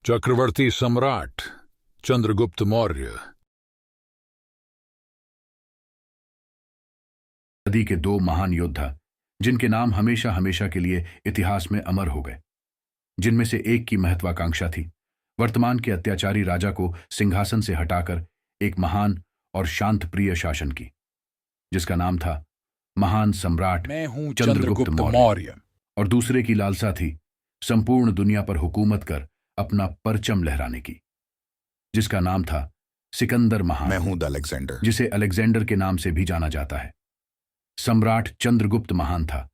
चक्रवर्ती सम्राट चंद्रगुप्त मौर्य सदी के दो महान योद्धा जिनके नाम हमेशा हमेशा के लिए इतिहास में अमर हो गए, जिनमें से एक की महत्वाकांक्षा थी वर्तमान के अत्याचारी राजा को सिंहासन से हटाकर एक महान और शांत प्रिय शासन की, जिसका नाम था महान सम्राट मैं हूं चंद्रगुप्त मौर्य। और दूसरे की लालसा थी संपूर्ण दुनिया पर हुकूमत कर अपना परचम लहराने की, जिसका नाम था सिकंदर महान। मैं हूं द अलेक्जेंडर, जिसे अलेक्जेंडर के नाम से भी जाना जाता है। सम्राट चंद्रगुप्त महान था,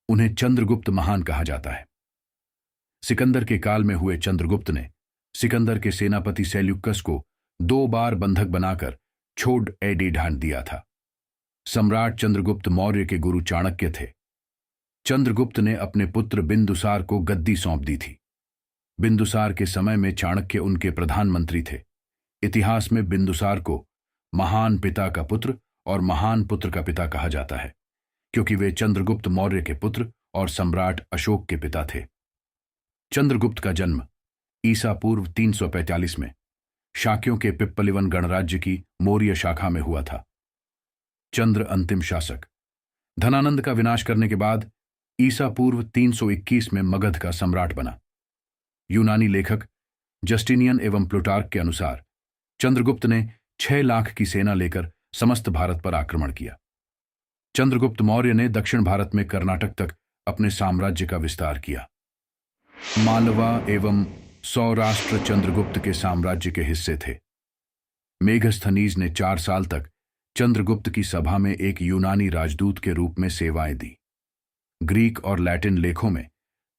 उन्हें चंद्रगुप्त महान कहा जाता है। सिकंदर के काल में हुए चंद्रगुप्त ने सिकंदर के सेनापति सेल्यूकस को 2 बार बंधक बनाकर छोड़ एडी ढांढ दिया था। सम्राट चंद्रगुप्त मौर्य के गुरु चाणक्य थे। चंद्रगुप्त ने अपने पुत्र बिंदुसार को गद्दी सौंप दी थी। बिंदुसार के समय में चाणक्य उनके प्रधानमंत्री थे। इतिहास में बिंदुसार को महान पिता का पुत्र और महान पुत्र का पिता कहा जाता है, क्योंकि वे चंद्रगुप्त मौर्य के पुत्र और सम्राट अशोक के पिता थे। चंद्रगुप्त का जन्म ईसा पूर्व 345 में शाक्यों के पिप्पलिवन गणराज्य की मौर्य शाखा में हुआ था। चंद्र अंतिम शासक। धनानंद का विनाश करने के बाद ईसा पूर्व 321 में मगध का सम्राट बना। यूनानी लेखक जस्टिनियन एवं प्लूटार्क के अनुसार चंद्रगुप्त ने 6 लाख की सेना लेकर समस्त भारत पर आक्रमण किया। चंद्रगुप्त मौर्य ने दक्षिण भारत में कर्नाटक तक अपने साम्राज्य का विस्तार किया। मालवा एवं सौराष्ट्र चंद्रगुप्त के साम्राज्य के हिस्से थे। मेघस्थनीज ने 4 साल तक चंद्रगुप्त की सभा में एक यूनानी राजदूत के रूप में सेवाएं दी। ग्रीक और लैटिन लेखों में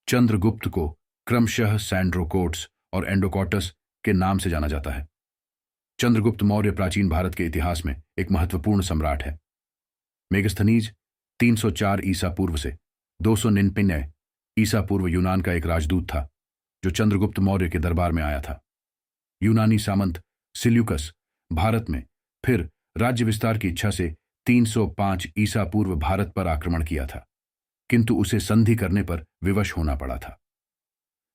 चंद्रगुप्त को क्रमशः सैंड्रोकोट्स और एंडोकोटस के नाम से जाना जाता है। चंद्रगुप्त मौर्य प्राचीन भारत के इतिहास में एक महत्वपूर्ण सम्राट है। मेगस्थनीज 304 ईसा पूर्व से 299 ईसा पूर्व यूनान का एक राजदूत था, जो चंद्रगुप्त मौर्य के दरबार में आया था। यूनानी सामंत सिल्यूकस भारत में फिर राज्य विस्तार की इच्छा से 305 ईसा पूर्व भारत पर आक्रमण किया था, किंतु उसे संधि करने पर विवश होना पड़ा था।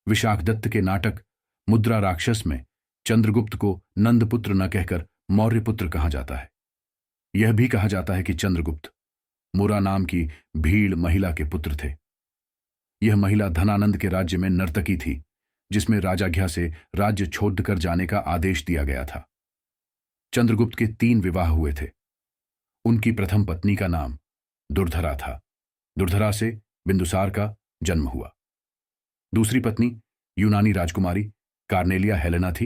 विशाखदत्त के नाटक मुद्रा राक्षस में चंद्रगुप्त को नंदपुत्र न कहकर मौर्यपुत्र कहा जाता है। यह भी कहा जाता है कि चंद्रगुप्त मुरा नाम की भीड़ महिला के पुत्र थे। यह महिला धनानंद के राज्य में नर्तकी थी, जिसमें राजाज्ञा से राज्य छोड़कर जाने का आदेश दिया गया था। चंद्रगुप्त के 3 विवाह हुए थे। उनकी प्रथम पत्नी का नाम दुर्धरा था। दुर्धरा से बिंदुसार का जन्म हुआ। दूसरी पत्नी यूनानी राजकुमारी कार्नेलिया हेलेना थी,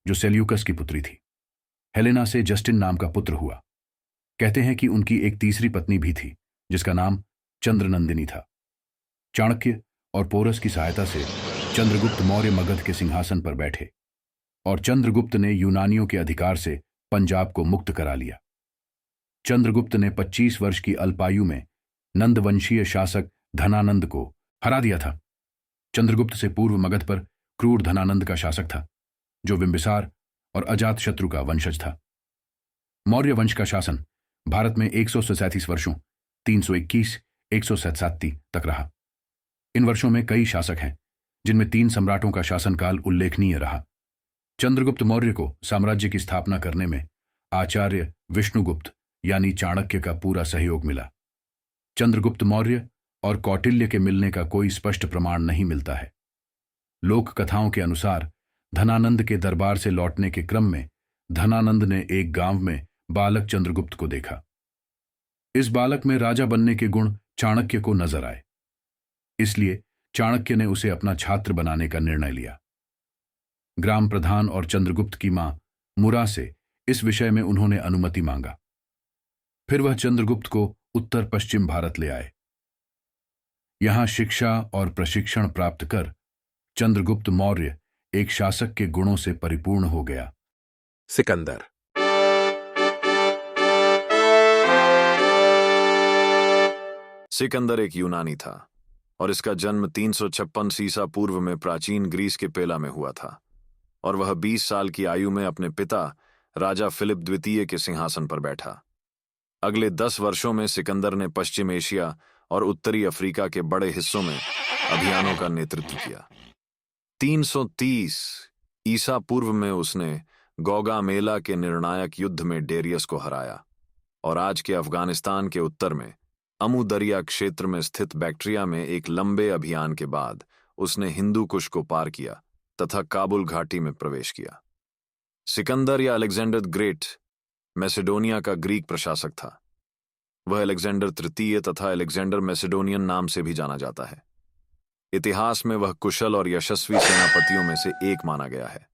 जो सेल्यूकस की पुत्री थी। हेलेना से जस्टिन नाम का पुत्र हुआ। कहते हैं कि उनकी एक तीसरी पत्नी भी थी, जिसका नाम चंद्रनंदिनी था। चाणक्य और पोरस की सहायता से चंद्रगुप्त मौर्य मगध के सिंहासन पर बैठे और चंद्रगुप्त ने यूनानियों के अधिकार से पंजाब को मुक्त करा लिया। चंद्रगुप्त ने 25 वर्ष की अल्पायु में नंदवंशीय शासक धनानंद को हरा दिया था। चंद्रगुप्त से पूर्व मगध पर क्रूर धनानंद का शासक था, जो बिंबिसार और अजातशत्रु का वंशज था। मौर्य वंश का शासन भारत में 137 वर्षों 321-167 तक रहा। इन वर्षों में कई शासक हैं, जिनमें 3 सम्राटों का शासनकाल उल्लेखनीय रहा। चंद्रगुप्त मौर्य को साम्राज्य की स्थापना करने में आचार्य विष्णुगुप्त यानी चाणक्य का पूरा सहयोग मिला। चंद्रगुप्त मौर्य और कौटिल्य के मिलने का कोई स्पष्ट प्रमाण नहीं मिलता है। लोक कथाओं के अनुसार धनानंद के दरबार से लौटने के क्रम में धनानंद ने एक गांव में बालक चंद्रगुप्त को देखा। इस बालक में राजा बनने के गुण चाणक्य को नजर आए, इसलिए चाणक्य ने उसे अपना छात्र बनाने का निर्णय लिया। ग्राम प्रधान और चंद्रगुप्त की मां मुरा से इस विषय में उन्होंने अनुमति मांगा। फिर वह चंद्रगुप्त को उत्तर पश्चिम भारत ले आए। यहां शिक्षा और प्रशिक्षण प्राप्त कर चंद्रगुप्त मौर्य एक शासक के गुणों से परिपूर्ण हो गया। सिकंदर। सिकंदर एक यूनानी था और इसका जन्म 356 ईसा पूर्व में प्राचीन ग्रीस के पेला में हुआ था, और वह 20 साल की आयु में अपने पिता राजा फिलिप द्वितीय के सिंहासन पर बैठा। अगले 10 वर्षों में सिकंदर ने पश्चिम एशिया और उत्तरी अफ्रीका के बड़े हिस्सों में अभियानों का नेतृत्व किया। 330 ईसा पूर्व में उसने गौगामेला के निर्णायक युद्ध में डेरियस को हराया और आज के अफगानिस्तान के उत्तर में अमू दरिया क्षेत्र में स्थित बैक्ट्रिया में एक लंबे अभियान के बाद उसने हिंदू कुश को पार किया तथा काबुल घाटी में प्रवेश किया। सिकंदर या अलेक्जेंडर ग्रेट मैसेडोनिया का ग्रीक प्रशासक था। वह अलेक्जेंडर तृतीय तथा अलेक्जेंडर मैसेडोनियन नाम से भी जाना जाता है। इतिहास में वह कुशल और यशस्वी सेनापतियों में से एक माना गया है।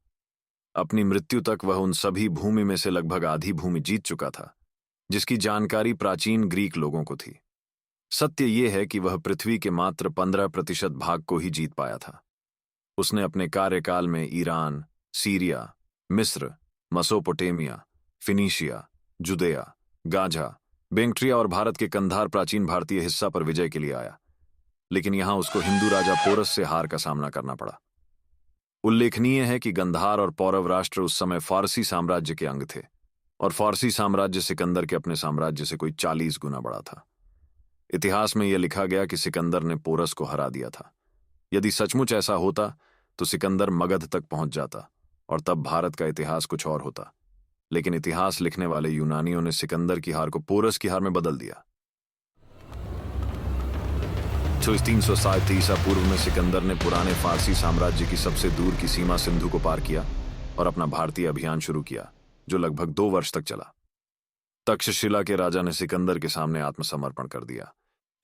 अपनी मृत्यु तक वह उन सभी भूमि में से लगभग आधी भूमि जीत चुका था जिसकी जानकारी प्राचीन ग्रीक लोगों को थी। सत्य यह है कि वह पृथ्वी के मात्र 15% भाग को ही जीत पाया था। उसने अपने कार्यकाल में ईरान, सीरिया, मिस्र, मसोपोटेमिया, फिनीशिया, जुदेया, गाजा, बेंक्ट्रिया और भारत के कंधार प्राचीन भारतीय हिस्सा पर विजय के लिए आया, लेकिन यहां उसको हिंदू राजा पोरस से हार का सामना करना पड़ा। उल्लेखनीय है कि गंधार और पौरव राष्ट्र उस समय फारसी साम्राज्य के अंग थे और फारसी साम्राज्य सिकंदर के अपने साम्राज्य से कोई 40 गुना बड़ा था। इतिहास में यह लिखा गया कि सिकंदर ने पोरस को हरा दिया था। यदि सचमुच ऐसा होता तो सिकंदर मगध तक पहुंच जाता और तब भारत का इतिहास कुछ और होता, लेकिन इतिहास लिखने वाले यूनानियों ने सिकंदर की हार को पोरस की हार में बदल दिया। 307 ईसा पूर्व में सिकंदर ने पुराने फारसी साम्राज्य की सबसे दूर की सीमा सिंधु को पार किया और अपना भारतीय अभियान शुरू किया जो लगभग 2 वर्ष तक चला। तक्षशिला के राजा ने सिकंदर के सामने आत्मसमर्पण कर दिया,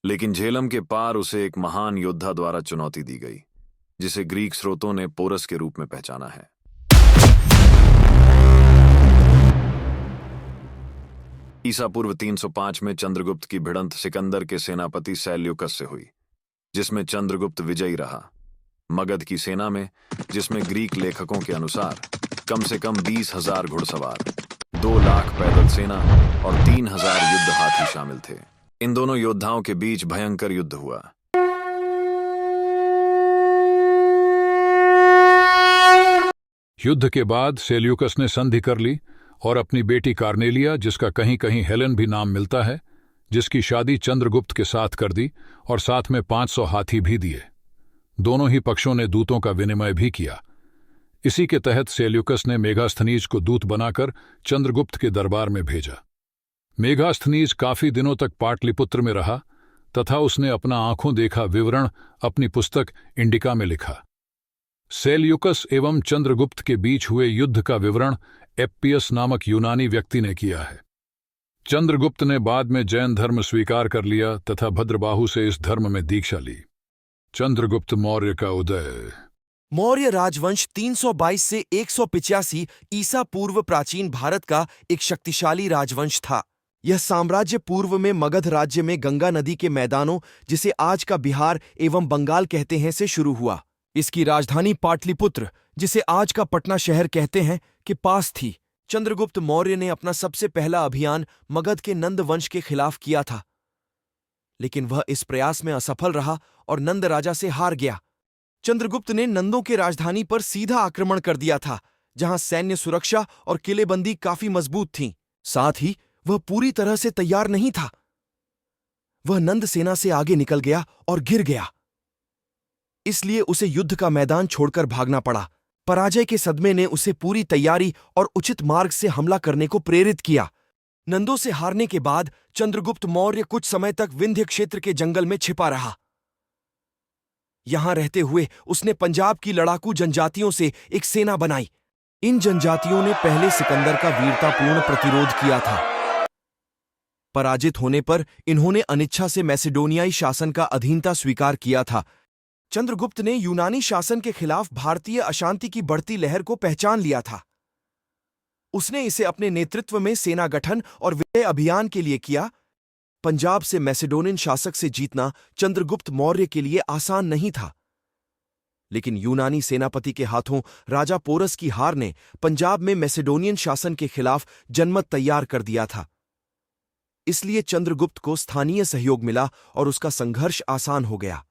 लेकिन झेलम के पार उसे एक महान योद्धा द्वारा चुनौती दी गई जिसे ग्रीक स्रोतों ने पोरस के रूप में पहचाना है। ईसा पूर्व 305 में चंद्रगुप्त की भिड़ंत सिकंदर के सेनापति सैल्यूकस से हुई, जिसमें चंद्रगुप्त विजयी रहा। मगध की सेना में, जिसमें ग्रीक लेखकों के अनुसार कम से कम 20,000 घुड़सवार, 2 लाख पैदल सेना और 3,000 युद्ध हाथी शामिल थे। इन दोनों योद्धाओं के बीच भयंकर युद्ध हुआ। युद्ध के बाद सेल्यूकस ने संधि कर ली और अपनी बेटी कार्नेलिया, जिसका कहीं कहीं हेलेन भी नाम मिलता है, जिसकी शादी चंद्रगुप्त के साथ कर दी और साथ में 500 हाथी भी दिए। दोनों ही पक्षों ने दूतों का विनिमय भी किया। इसी के तहत सेल्यूकस ने मेगास्थनीज को दूत बनाकर चंद्रगुप्त के दरबार में भेजा। मेगास्थनीज काफी दिनों तक पाटलिपुत्र में रहा तथा उसने अपना आंखों देखा विवरण अपनी पुस्तक इंडिका में लिखा। सेल्यूकस एवं चंद्रगुप्त के बीच हुए युद्ध का विवरण एप्पियस नामक यूनानी व्यक्ति ने किया है। चंद्रगुप्त ने बाद में जैन धर्म स्वीकार कर लिया तथा भद्रबाहु से इस धर्म में दीक्षा ली। चंद्रगुप्त मौर्य का उदय। मौर्य राजवंश 322 से 185 ईसा पूर्व प्राचीन भारत का एक शक्तिशाली राजवंश था। यह साम्राज्य पूर्व में मगध राज्य में गंगा नदी के मैदानों, जिसे आज का बिहार एवं बंगाल कहते हैं, से शुरू हुआ। इसकी राजधानी पाटलिपुत्र, जिसे आज का पटना शहर कहते हैं, के पास थी। चंद्रगुप्त मौर्य ने अपना सबसे पहला अभियान मगध के नंद वंश के खिलाफ किया था, लेकिन वह इस प्रयास में असफल रहा और नंद राजा से हार गया। चंद्रगुप्त ने नंदों के राजधानी पर सीधा आक्रमण कर दिया था, जहां सैन्य सुरक्षा और किलेबंदी काफी मजबूत थीं। साथ ही वह पूरी तरह से तैयार नहीं था। वह नंद सेना से आगे निकल गया और गिर गया, इसलिए उसे युद्ध का मैदान छोड़कर भागना पड़ा। पराजय के सदमे ने उसे पूरी तैयारी और उचित मार्ग से हमला करने को प्रेरित किया। नंदों से हारने के बाद चंद्रगुप्त मौर्य कुछ समय तक विंध्य क्षेत्र के जंगल में छिपा रहा। यहां रहते हुए उसने पंजाब की लड़ाकू जनजातियों से एक सेना बनाई। इन जनजातियों ने पहले सिकंदर का वीरतापूर्ण प्रतिरोध किया था। पराजित होने पर इन्होंने अनिच्छा से मैसेडोनियाई शासन का अधीनता स्वीकार किया था। चंद्रगुप्त ने यूनानी शासन के खिलाफ भारतीय अशांति की बढ़ती लहर को पहचान लिया था। उसने इसे अपने नेतृत्व में सेना गठन और विजय अभियान के लिए किया। पंजाब से मैसेडोनियन शासक से जीतना चंद्रगुप्त मौर्य के लिए आसान नहीं था, लेकिन यूनानी सेनापति के हाथों राजा पोरस की हार ने पंजाब में मैसेडोनियन शासन के खिलाफ जनमत तैयार कर दिया था। इसलिए चंद्रगुप्त को स्थानीय सहयोग मिला और उसका संघर्ष आसान हो गया।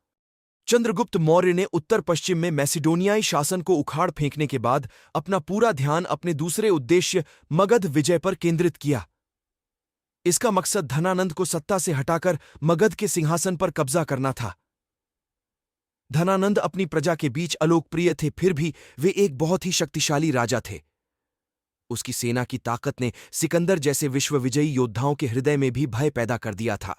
चंद्रगुप्त मौर्य ने उत्तर पश्चिम में मैसेडोनियाई शासन को उखाड़ फेंकने के बाद अपना पूरा ध्यान अपने दूसरे उद्देश्य मगध विजय पर केंद्रित किया। इसका मकसद धनानंद को सत्ता से हटाकर मगध के सिंहासन पर कब्जा करना था। धनानंद अपनी प्रजा के बीच अलोकप्रिय थे, फिर भी वे एक बहुत ही शक्तिशाली राजा थे। उसकी सेना की ताकत ने सिकंदर जैसे विश्वविजयी योद्धाओं के हृदय में भी भय पैदा कर दिया था।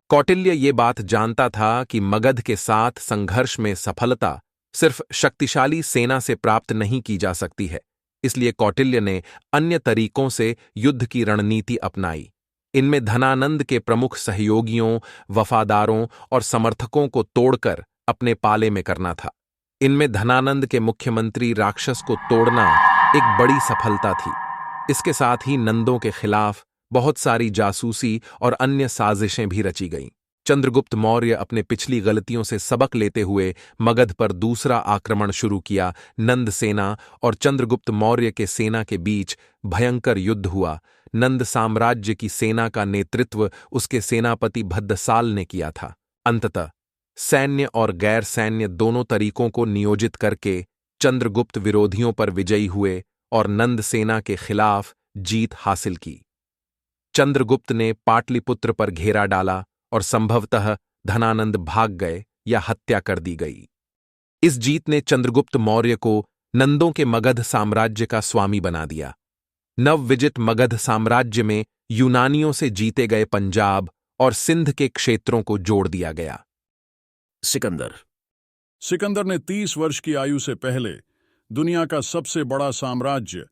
कौटिल्य ये बात जानता था कि मगध के साथ संघर्ष में सफलता सिर्फ शक्तिशाली सेना से प्राप्त नहीं की जा सकती है। इसलिए कौटिल्य ने अन्य तरीकों से युद्ध की रणनीति अपनाई। इनमें धनानंद के प्रमुख सहयोगियों, वफादारों और समर्थकों को तोड़कर अपने पाले में करना था। इनमें धनानंद के मुख्यमंत्री राक्षस को तोड़ना एक बड़ी सफलता थी। इसके साथ ही नंदों के खिलाफ बहुत सारी जासूसी और अन्य साजिशें भी रची गईं। चंद्रगुप्त मौर्य अपने पिछली गलतियों से सबक लेते हुए मगध पर दूसरा आक्रमण शुरू किया। नंद सेना और चंद्रगुप्त मौर्य के सेना के बीच भयंकर युद्ध हुआ। नंद साम्राज्य की सेना का नेतृत्व उसके सेनापति भद्दसाल ने किया था। अंततः सैन्य और गैर सैन्य दोनों तरीकों को नियोजित करके चंद्रगुप्त विरोधियों पर विजयी हुए और नंद सेना के खिलाफ जीत हासिल की। चंद्रगुप्त ने पाटलिपुत्र पर घेरा डाला और संभवतः धनानंद भाग गए या हत्या कर दी गई। इस जीत ने चंद्रगुप्त मौर्य को नंदों के मगध साम्राज्य का स्वामी बना दिया। नवविजित मगध साम्राज्य में यूनानियों से जीते गए पंजाब और सिंध के क्षेत्रों को जोड़ दिया गया। सिकंदर ने 30 वर्ष की आयु से पहले दुनिया का सबसे बड़ा साम्राज्य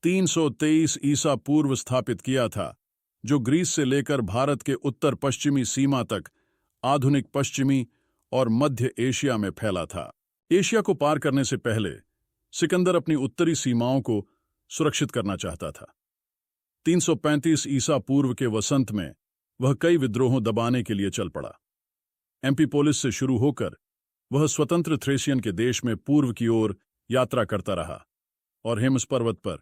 323 ईसा पूर्व स्थापित किया था, जो ग्रीस से लेकर भारत के उत्तर पश्चिमी सीमा तक आधुनिक पश्चिमी और मध्य एशिया में फैला था। एशिया को पार करने से पहले सिकंदर अपनी उत्तरी सीमाओं को सुरक्षित करना चाहता था। 335 ईसा पूर्व के वसंत में वह कई विद्रोहों दबाने के लिए चल पड़ा। एम्फिपोलिस से शुरू होकर वह स्वतंत्र थ्रेसियन के देश में पूर्व की ओर यात्रा करता रहा और हेमस पर्वत पर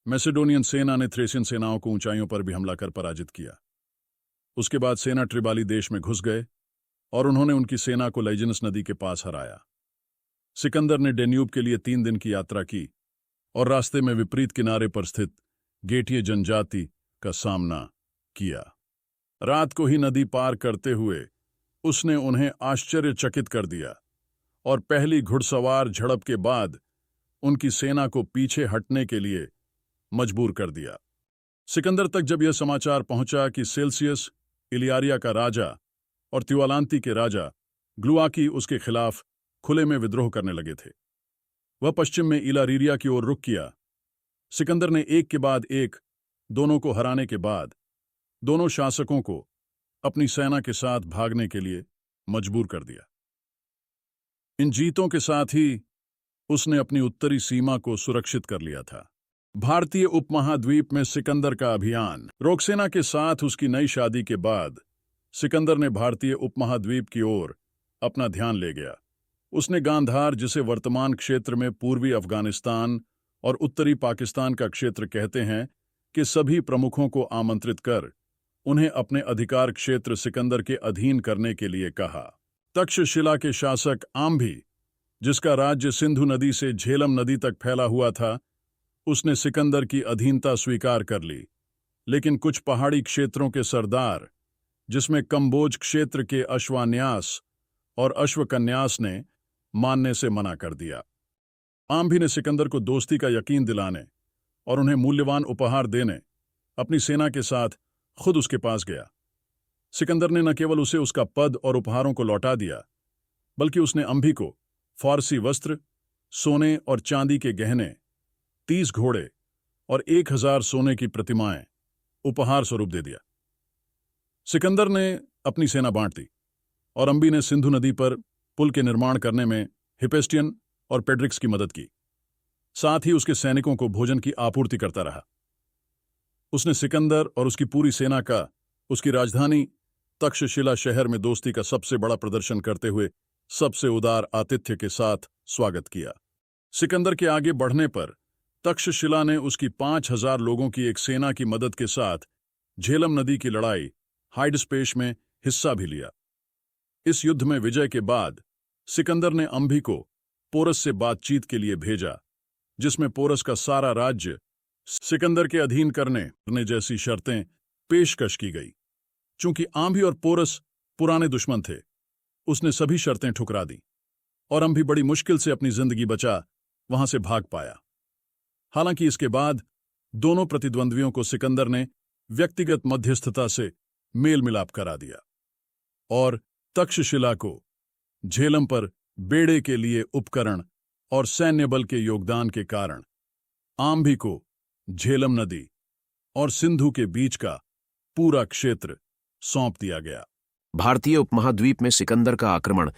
मैसेडोनियन सेना ने थ्रेसियन सेनाओं को ऊंचाइयों पर भी हमला कर पराजित किया। उसके बाद सेना ट्रिबाली देश में घुस गए और उन्होंने उनकी सेना को लाइजिनस नदी के पास हराया। सिकंदर ने डेन्यूब के लिए 3 दिन की यात्रा की और रास्ते में विपरीत किनारे पर स्थित गेटीय जनजाति का सामना किया। रात को ही नदी पार करते हुए उसने उन्हें आश्चर्यचकित कर दिया और पहली घुड़सवार झड़प के बाद उनकी सेना को पीछे हटने के लिए मजबूर कर दिया। सिकंदर तक जब यह समाचार पहुंचा कि सेल्सियस इलियारिया का राजा और त्युवालांती के राजा ग्लुआकी उसके खिलाफ खुले में विद्रोह करने लगे थे, वह पश्चिम में इलारीरिया की ओर रुख किया। सिकंदर ने एक के बाद एक दोनों को हराने के बाद दोनों शासकों को अपनी सेना के साथ भागने के लिए मजबूर कर दिया। इन जीतों के साथ ही उसने अपनी उत्तरी सीमा को सुरक्षित कर लिया था। भारतीय उपमहाद्वीप में सिकंदर का अभियान। रोकसेना के साथ उसकी नई शादी के बाद सिकंदर ने भारतीय उपमहाद्वीप की ओर अपना ध्यान ले गया। उसने गांधार, जिसे वर्तमान क्षेत्र में पूर्वी अफगानिस्तान और उत्तरी पाकिस्तान का क्षेत्र कहते हैं, कि सभी प्रमुखों को आमंत्रित कर उन्हें अपने अधिकार क्षेत्र सिकंदर के अधीन करने के लिए कहा। तक्षशिला के शासक आम्भी, जिसका राज्य सिंधु नदी से झेलम नदी तक फैला हुआ था, उसने सिकंदर की अधीनता स्वीकार कर ली, लेकिन कुछ पहाड़ी क्षेत्रों के सरदार, जिसमें कंबोज क्षेत्र के अश्वान्यास और अश्वकन्यास ने मानने से मना कर दिया। आम्भी ने सिकंदर को दोस्ती का यकीन दिलाने और उन्हें मूल्यवान उपहार देने अपनी सेना के साथ खुद उसके पास गया। सिकंदर ने न केवल उसे उसका पद और उपहारों को लौटा दिया, बल्कि उसने आम्भी को फारसी वस्त्र, सोने और चांदी के गहने, 30 घोड़े और 1000 सोने की प्रतिमाएं उपहार स्वरूप दे दिया। सिकंदर ने अपनी सेना बांट दी और आम्भी ने सिंधु नदी पर पुल के निर्माण करने में हिपेस्टियन और पेड्रिक्स की मदद की। साथ ही उसके सैनिकों को भोजन की आपूर्ति करता रहा। उसने सिकंदर और उसकी पूरी सेना का उसकी राजधानी तक्षशिला शहर में दोस्ती का सबसे बड़ा प्रदर्शन करते हुए सबसे उदार आतिथ्य के साथ स्वागत किया। सिकंदर के आगे बढ़ने पर तक्षशिला ने उसकी 5000 लोगों की एक सेना की मदद के साथ झेलम नदी की लड़ाई हाइडस्पेश में हिस्सा भी लिया। इस युद्ध में विजय के बाद सिकंदर ने आम्भी को पोरस से बातचीत के लिए भेजा, जिसमें पोरस का सारा राज्य सिकंदर के अधीन करने जैसी शर्तें पेशकश की गई। चूंकि आंभी और पोरस पुराने दुश्मन थे, उसने सभी शर्तें ठुकरा दी और आंभी बड़ी मुश्किल से अपनी जिंदगी बचा वहां से भाग पाया। हालांकि इसके बाद दोनों प्रतिद्वंद्वियों को सिकंदर ने व्यक्तिगत मध्यस्थता से मेल मिलाप करा दिया और तक्षशिला को झेलम पर बेड़े के लिए उपकरण और सैन्य बल के योगदान के कारण आंभी को झेलम नदी और सिंधु के बीच का पूरा क्षेत्र सौंप दिया गया। भारतीय उपमहाद्वीप में सिकंदर का आक्रमण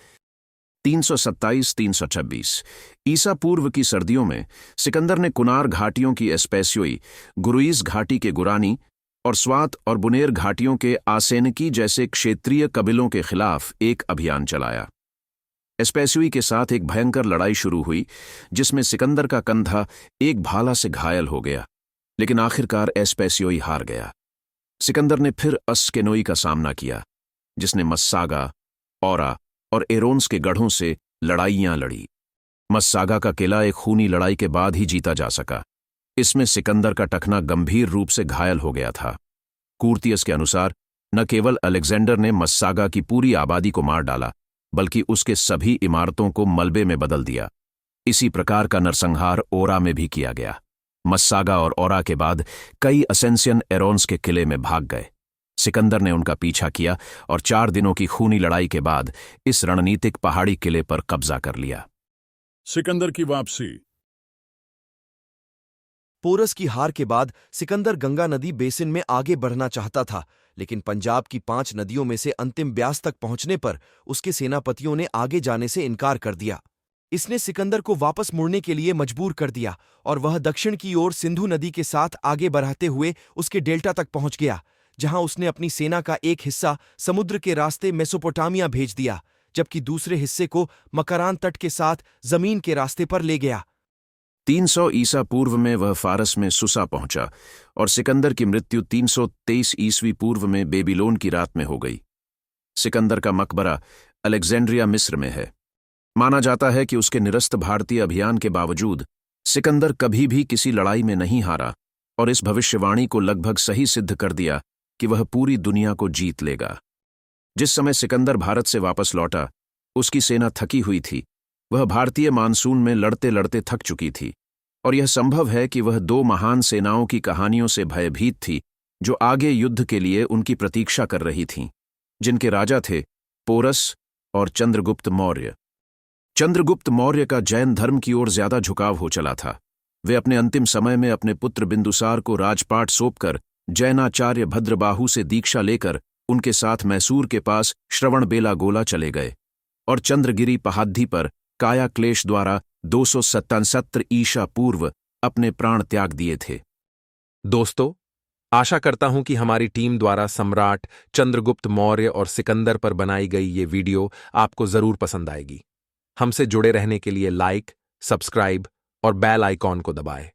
327-326 ईसा पूर्व की सर्दियों में सिकंदर ने कुनार घाटियों की एस्पेसियोई, गुरुइस घाटी के गुरानी और स्वात और बुनेर घाटियों के आसेनकी जैसे क्षेत्रीय कबीलों के खिलाफ एक अभियान चलाया। एस्पेसियोई के साथ एक भयंकर लड़ाई शुरू हुई जिसमें सिकंदर का कंधा एक भाला से घायल हो गया, लेकिन आखिरकार एस्पेसियोई हार गया। सिकंदर ने फिर अस्केनोई का सामना किया, जिसने मस्सागा, औरा और एरोन्स के गढ़ों से लड़ाइयां लड़ी। मस्सागा का किला एक खूनी लड़ाई के बाद ही जीता जा सका। इसमें सिकंदर का टखना गंभीर रूप से घायल हो गया था। कूर्तियस के अनुसार न केवल अलेक्जेंडर ने मस्सागा की पूरी आबादी को मार डाला, बल्कि उसके सभी इमारतों को मलबे में बदल दिया। इसी प्रकार का नरसंहार ओरा में भी किया गया। मस्सागा और ओरा के बाद कई असेंसियन एरोन्स के किले में भाग गए। सिकंदर ने उनका पीछा किया और 4 दिनों की खूनी लड़ाई के बाद इस रणनीतिक पहाड़ी किले पर कब्जा कर लिया। सिकंदर की वापसी। पोरस की हार के बाद सिकंदर गंगा नदी बेसिन में आगे बढ़ना चाहता था, लेकिन पंजाब की 5 नदियों में से अंतिम ब्यास तक पहुंचने पर उसके सेनापतियों ने आगे जाने से इनकार कर दिया। इसने सिकंदर को वापस मुड़ने के लिए मजबूर कर दिया और वह दक्षिण की ओर सिंधु नदी के साथ आगे बढ़ाते हुए उसके डेल्टा तक पहुंच गया, जहां उसने अपनी सेना का एक हिस्सा समुद्र के रास्ते मेसोपोटामिया भेज दिया, जबकि दूसरे हिस्से को मकरान तट के साथ जमीन के रास्ते पर ले गया। 300 ईसा पूर्व में वह फारस में सुसा पहुंचा और सिकंदर की मृत्यु 323 ईस्वी पूर्व में बेबीलोन की रात में हो गई। सिकंदर का मकबरा अलेक्जेंड्रिया मिस्र में है। माना जाता है कि उसके निरस्त भारतीय अभियान के बावजूद सिकंदर कभी भी किसी लड़ाई में नहीं हारा और इस भविष्यवाणी को लगभग सही सिद्ध कर दिया कि वह पूरी दुनिया को जीत लेगा। जिस समय सिकंदर भारत से वापस लौटा, उसकी सेना थकी हुई थी। वह भारतीय मानसून में लड़ते लड़ते थक चुकी थी और यह संभव है कि वह 2 महान सेनाओं की कहानियों से भयभीत थी जो आगे युद्ध के लिए उनकी प्रतीक्षा कर रही थीं, जिनके राजा थे पोरस और चंद्रगुप्त मौर्य। चंद्रगुप्त मौर्य का जैन धर्म की ओर ज्यादा झुकाव हो चला था। वे अपने अंतिम समय में अपने पुत्र बिंदुसार को राजपाट सौंपकर जैनाचार्य भद्रबाहु से दीक्षा लेकर उनके साथ मैसूर के पास श्रवणबेलागोला चले गए और चंद्रगिरी पहाड़ी पर काया क्लेश द्वारा 277 ईसा पूर्व अपने प्राण त्याग दिए थे। दोस्तों, आशा करता हूं कि हमारी टीम द्वारा सम्राट चंद्रगुप्त मौर्य और सिकंदर पर बनाई गई ये वीडियो आपको जरूर पसंद आएगी। हमसे जुड़े रहने के लिए लाइक, सब्सक्राइब और बेल आइकॉन को दबाएं।